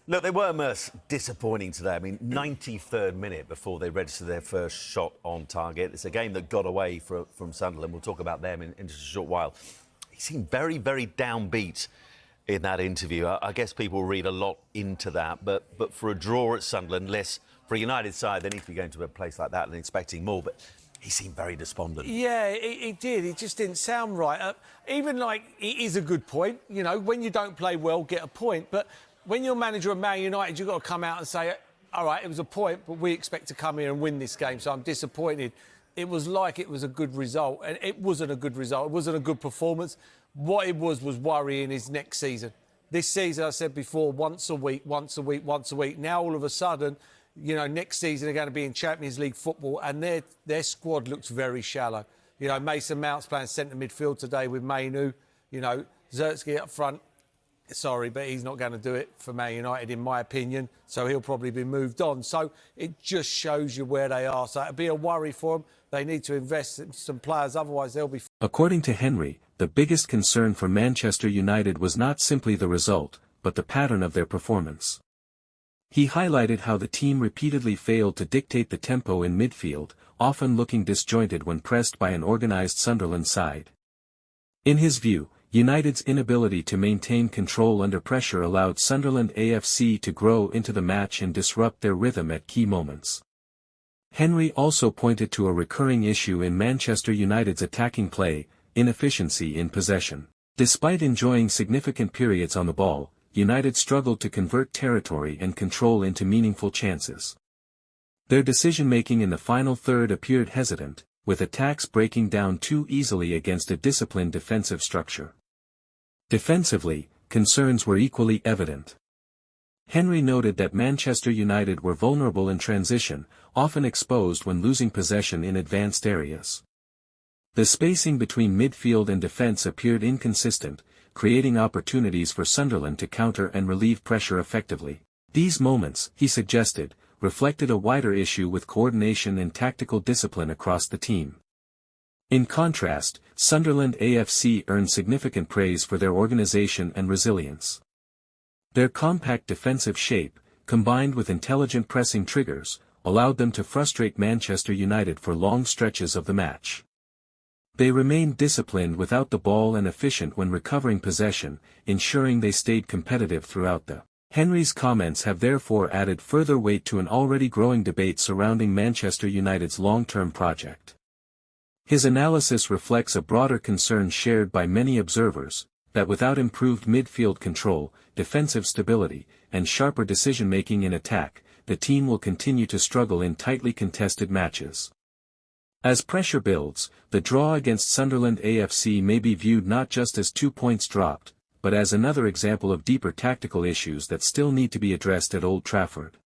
Look, they were most disappointing today. I mean, 93rd minute before they registered their first shot on target. It's a game that got away from Sunderland. We'll talk about them in just a short while. He seemed very, very downbeat in that interview. I guess people read a lot into that, but for a draw at Sunderland, less for a United side, they need to be going to a place like that and expecting more. But he seemed very despondent. Yeah, he did. It just didn't sound right. Even like, it is a good point. You know, when you don't play well, get a point. But when you're manager of Man United, you've got to come out and say, all right, it was a point, but we expect to come here and win this game, so I'm disappointed. It was like it was a good result, and it wasn't a good result. It wasn't a good performance. What it was worrying is next season. This season, I said before, once a week, once a week, once a week. Now, all of a sudden, you know, next season they're going to be in Champions League football, and their squad looks very shallow. You know, Mason Mount's playing centre midfield today with Mainu. You know, Zertsky up front. Sorry, but he's not going to do it for Man United, in my opinion, so he'll probably be moved on. So it just shows you where they are. So it'd be a worry for them. They need to invest in some players, otherwise they'll be... According to Henry, the biggest concern for Manchester United was not simply the result, but the pattern of their performance. He highlighted how the team repeatedly failed to dictate the tempo in midfield, often looking disjointed when pressed by an organised Sunderland side. In his view, United's inability to maintain control under pressure allowed Sunderland AFC to grow into the match and disrupt their rhythm at key moments. Henry also pointed to a recurring issue in Manchester United's attacking play, inefficiency in possession. Despite enjoying significant periods on the ball, United struggled to convert territory and control into meaningful chances. Their decision-making in the final third appeared hesitant, with attacks breaking down too easily against a disciplined defensive structure. Defensively, concerns were equally evident. Henry noted that Manchester United were vulnerable in transition, often exposed when losing possession in advanced areas. The spacing between midfield and defence appeared inconsistent, creating opportunities for Sunderland to counter and relieve pressure effectively. These moments, he suggested, reflected a wider issue with coordination and tactical discipline across the team. In contrast, Sunderland AFC earned significant praise for their organisation and resilience. Their compact defensive shape, combined with intelligent pressing triggers, allowed them to frustrate Manchester United for long stretches of the match. They remained disciplined without the ball and efficient when recovering possession, ensuring they stayed competitive throughout the... Henry's comments have therefore added further weight to an already growing debate surrounding Manchester United's long-term project. His analysis reflects a broader concern shared by many observers, that without improved midfield control, defensive stability, and sharper decision-making in attack, the team will continue to struggle in tightly contested matches. As pressure builds, the draw against Sunderland AFC may be viewed not just as 2 points dropped, but as another example of deeper tactical issues that still need to be addressed at Old Trafford.